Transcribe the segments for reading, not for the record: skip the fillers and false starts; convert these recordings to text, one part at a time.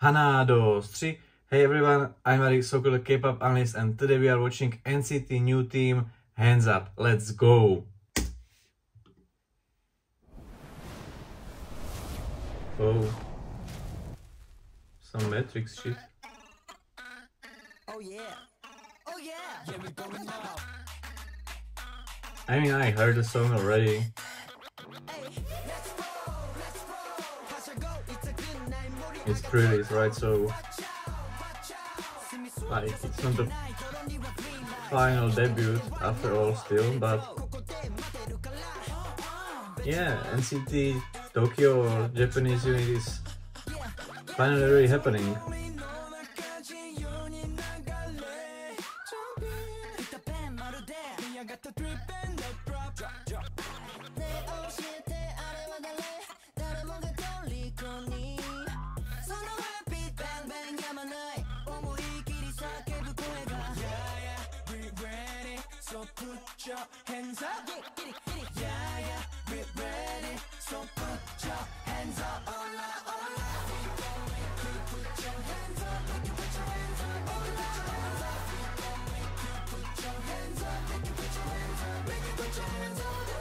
Hana, dos, three. Hey everyone, I'm Ari Sokol, K-pop analyst, and today we are watching NCT new team, Hands Up. Let's go! Oh. Some Matrix shit. Oh yeah. Oh yeah. Yeah, we're going now. I mean, I heard the song already. It's pre-release, right? So, like, it's not the final debut after all still, but yeah, NCT Tokyo or Japanese unit is finally really happening. Put your hands up, get it, yeah, yeah, we're ready, so put your hands up, hola, hola, we gon' make you put your hands up, make you put your hands up, hola, hola, we gon' make you put your hands up, make you put your hands up, make you put your hands up, hola,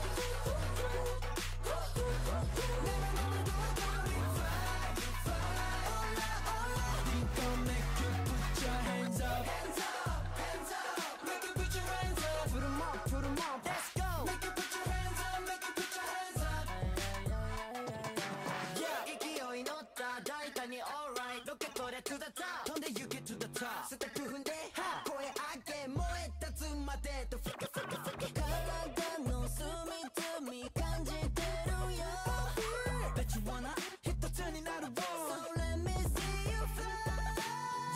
hola, we gon' make you put your hands up, hands up, hands up, make you put your hands up, put 'em up, let's go, make you put your hands up, make you put your hands up, yeah, 勢い乗った大胆に alright ロケットで to the top 飛んで行け to the top ステップ踏んで声上げ燃え立つまでとフィカフィカフィカ体の隅々感じてるよ Bet you wanna 一つになる So let me see you fly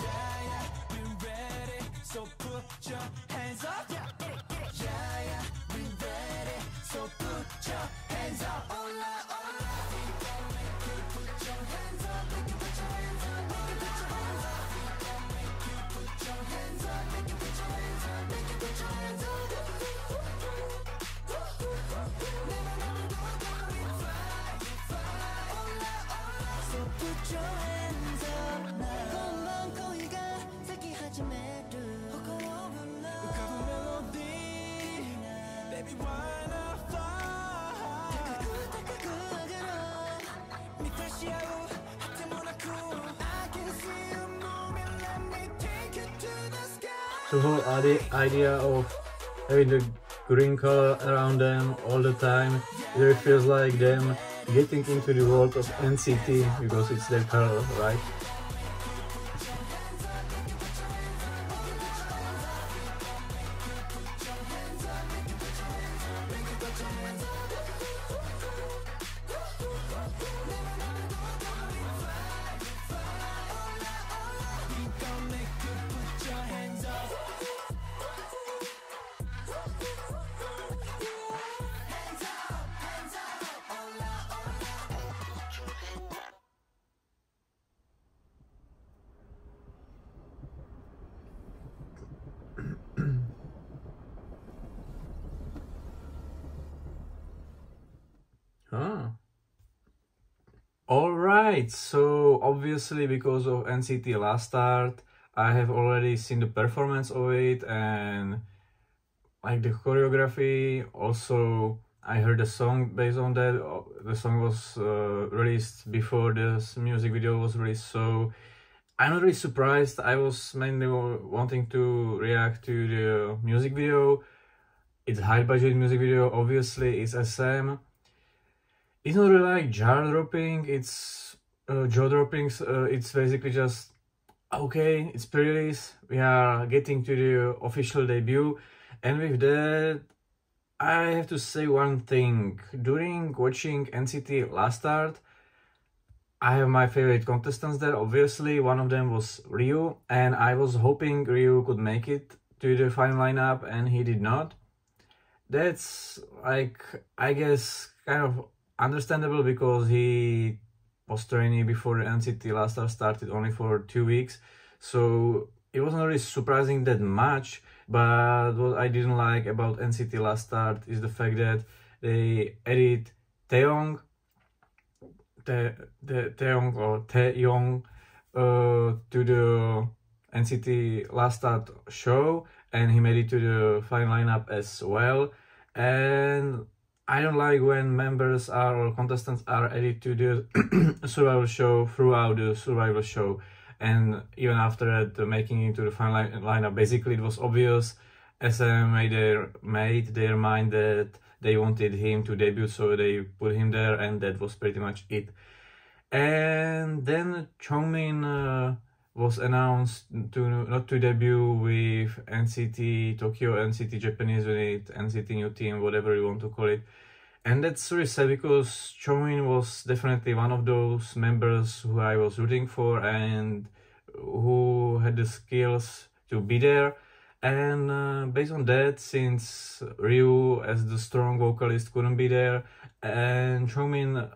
Yeah, yeah, we ready So put your hands up Yeah, yeah, we ready So put your hands up Hola, hola We gon' make you put your hands up Make you put your hands up Make you put your hands up We gon' make you put your hands up Make you put your hands up Make you put your hands up Never, never go down We fly Hola, hola So put your hands up now 금방 거위가 새기始める誇りをぶら浮かぶメロディー Baby wanna fly 高く上がろう満たし合う果てもなく I can see you moving Let me take you to the sky The whole idea of having the green color around them all the time, it really feels like them getting into the world of NCT because it's their color, right? Huh. Alright, so obviously because of NCT Lastart, I have already seen the performance of it and like the choreography. Also, I heard the song based on that. The song was released before this music video was released, so I'm not really surprised. I was mainly wanting to react to the music video. It's a high budget music video, obviously, it's SM. It's not really like jaw-dropping, it's jaw-dropping, it's basically just, okay, it's pre-release, we are getting to the official debut, and with that, I have to say one thing. During watching NCT Lastart, I have my favorite contestants there, obviously, one of them was Ryu, and I was hoping Ryu could make it to the final lineup, and he did not. That's, like, I guess, kind of understandable because he was training before the NCT Lastart started only for 2 weeks, so it wasn't really surprising that much. But what I didn't like about NCT Lastart is the fact that they added Taeyong or Taeyong to the NCT Lastart show, and he made it to the final lineup as well. And I don't like when members are or contestants are added to the survival show throughout the survival show, and even after that, making it to the final lineup. Basically, it was obvious SM made their mind that they wanted him to debut, so they put him there, and that was pretty much it. And then Chongmin was announced to not to debut with NCT Tokyo, NCT Japanese unit, NCT new team, whatever you want to call it. And that's really sad because Chongmin was definitely one of those members who I was rooting for and who had the skills to be there. And based on that, since Ryu as the strong vocalist couldn't be there, and Chongmin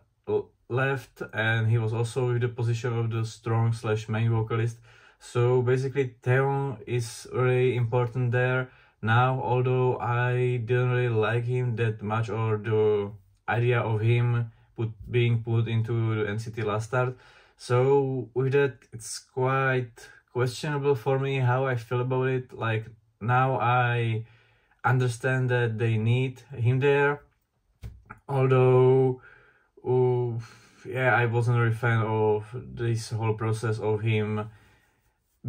left, and he was also in the position of the strong / main vocalist. So basically, Taeyeon is really important there now, although I didn't really like him that much, or the idea of him being put into the NCT Lastart. So with that, it's quite questionable for me how I feel about it. Like, now I understand that they need him there, although yeah, I wasn't really a fan of this whole process of him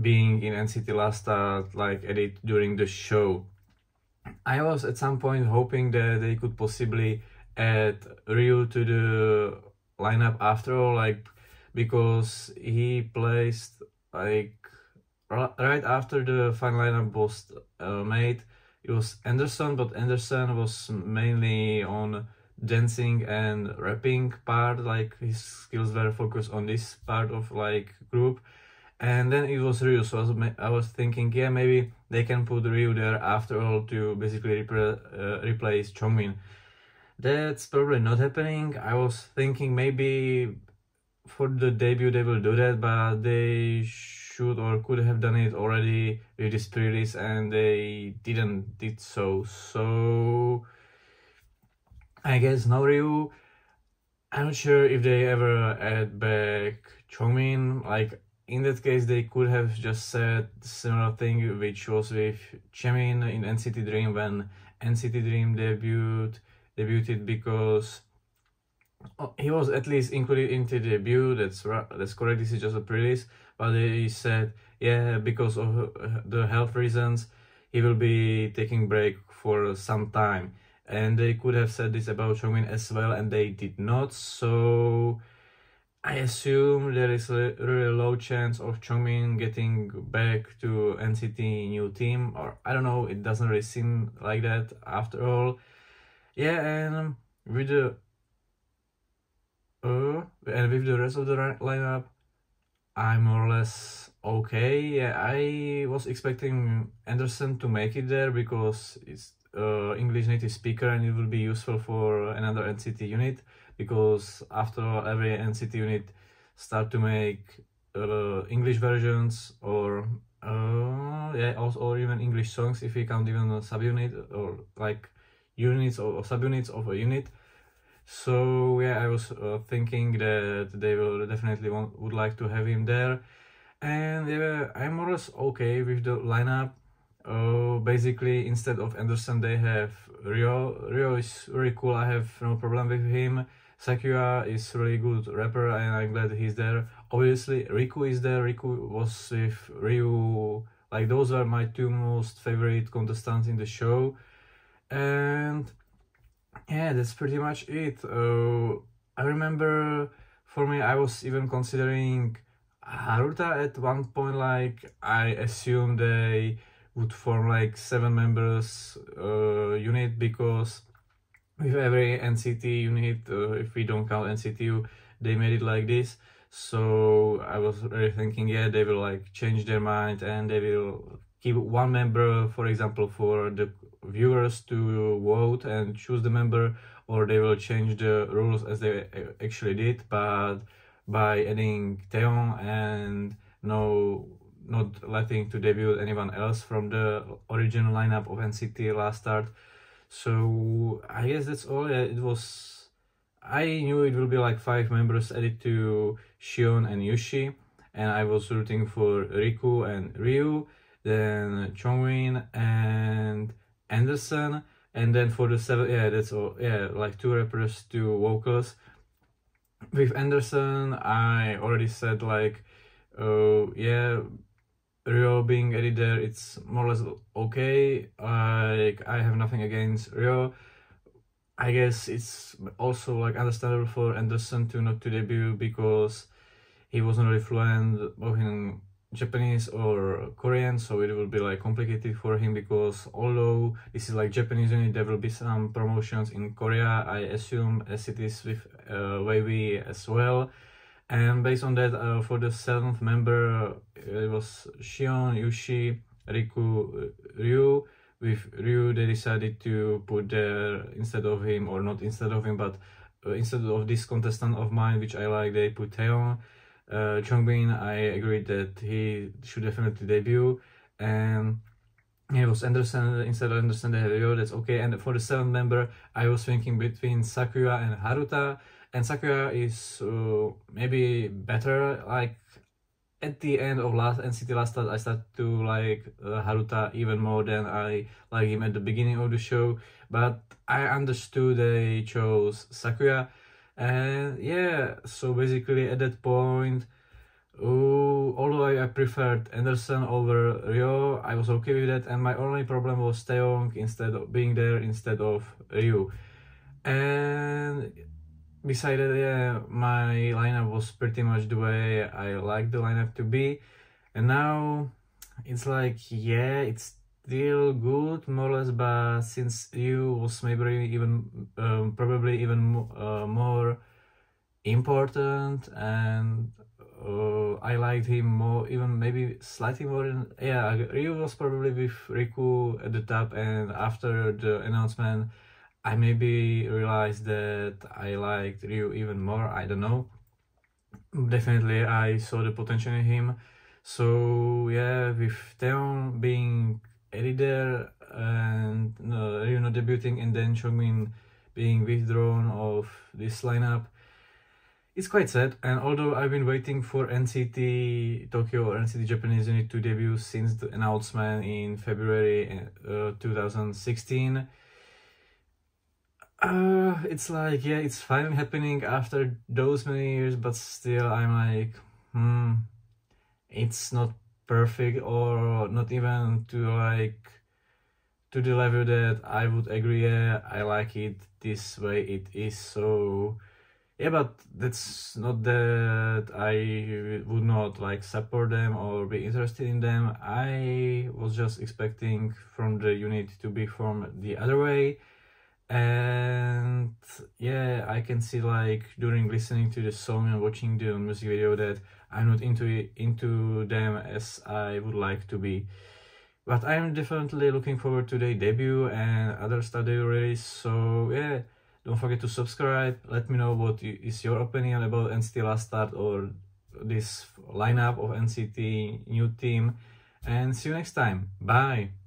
being in NCT Lastart, like edit during the show. I was at some point hoping that they could possibly add Ryu to the lineup after all, like, because he placed like right after the final lineup was made. It was Anderson, but Anderson was mainly on dancing and rapping part, like his skills were focused on this part of like group. And then it was Ryu, so I was thinking, yeah, maybe they can put Ryu there after all to basically replace Chongmin. That's probably not happening. I was thinking maybe for the debut they will do that, but they should or could have done it already with this pre-release, and they did so. So I guess no Ryu. I'm not sure if they ever add back Chongmin. Like, in that case, they could have just said similar thing, which was with Chemin in NCT Dream when NCT Dream debuted, because he was at least included into the debut. That's correct. This is just a pre-release, but they said, yeah, because of the health reasons, he will be taking break for some time. And they could have said this about Chongmin as well, and they did not. So I assume there is a really low chance of Chongmin getting back to NCT new team, or I don't know, it doesn't really seem like that after all. Yeah, and with the rest of the lineup, I'm more or less okay. Yeah, I was expecting Anderson to make it there because it's English native speaker and it will be useful for another NCT unit, because after all, every NCT unit start to make English versions, or yeah, also, or even English songs if we count even a subunit or like units or subunits of a unit. So yeah, I was thinking that they will definitely would like to have him there, and yeah, I'm more or less okay with the lineup. Basically, instead of Anderson, they have Rio. Rio is really cool. I have no problem with him. Sakura is really good rapper, and I'm glad he's there. Obviously, Riku is there. Riku was with Ryu. Like, those are my two most favorite contestants in the show, and yeah, that's pretty much it. I remember, for me, I was even considering Haruta at one point. Like, I assumed they would form like 7 members unit, because with every NCT unit, if we don't count NCTU, they made it like this. So I was really thinking, yeah, they will like change their mind and they will keep one member, for example, for the viewers to vote and choose the member, or they will change the rules as they actually did, but by adding Taeyeon and not letting to debut anyone else from the original lineup of NCT Lastart. So I guess that's all. Yeah, I knew it will be like 5 members added to Shion and Yushi, and I was rooting for Riku and Ryu, then Chongwin and Anderson, and then for the 7th, yeah, that's all, yeah, like 2 rappers, 2 vocals. With Anderson, I already said like, yeah, Ryo being added there, it's more or less okay. Like, I have nothing against Ryo. I guess it's also like understandable for Anderson to not to debut because he wasn't really fluent both in Japanese or Korean, so it will be like complicated for him, because although this is like Japanese unit, there will be some promotions in Korea, I assume, as it is with Wavy as well. And based on that, for the 7th member, it was Shion, Yushi, Riku, Ryu. With Ryu, they decided to put there instead of him, or not instead of him, but instead of this contestant of mine, which I like, they put Taeyong. Chongbin, I agreed that he should definitely debut. And it was Anderson, instead of Anderson, they had Ryo, that's okay. And for the 7th member, I was thinking between Sakuya and Haruta. And Sakuya is maybe better. Like, at the end of last NCT Lastart, I started to like Haruta even more than I like him at the beginning of the show. But I understood they chose Sakuya. And yeah, so basically at that point, although I preferred Anderson over Ryo, I was okay with that. And my only problem was Taeyong instead of being there instead of Ryu. And besides that, yeah, my lineup was pretty much the way I like the lineup to be. And now it's like, yeah, it's still good, more or less, but since Ryu was maybe even probably even more important, and I liked him more, even maybe slightly more than, yeah, Ryu was probably with Riku at the top, and after the announcement I maybe realized that I liked Ryu even more, I don't know. Definitely I saw the potential in him. So yeah, with Taeyong being added there and Ryu not debuting, and then Chongmin being withdrawn of this lineup, it's quite sad. And although I've been waiting for NCT Tokyo or NCT Japanese unit to debut since the announcement in February 2016, it's like, yeah, it's finally happening after those many years, but still I'm like, it's not perfect, or not even to like to the level that I would agree, yeah, I like it this way it is. So yeah, but that's not that I would not like support them or be interested in them. I was just expecting from the unit to be formed the other way. And yeah, I can see like during listening to the song and watching the music video that I'm not into them as I would like to be. But I'm definitely looking forward to their debut and other stuff they release. So yeah, don't forget to subscribe. Let me know what is your opinion about NCT Lastart or this lineup of NCT new team. And see you next time. Bye!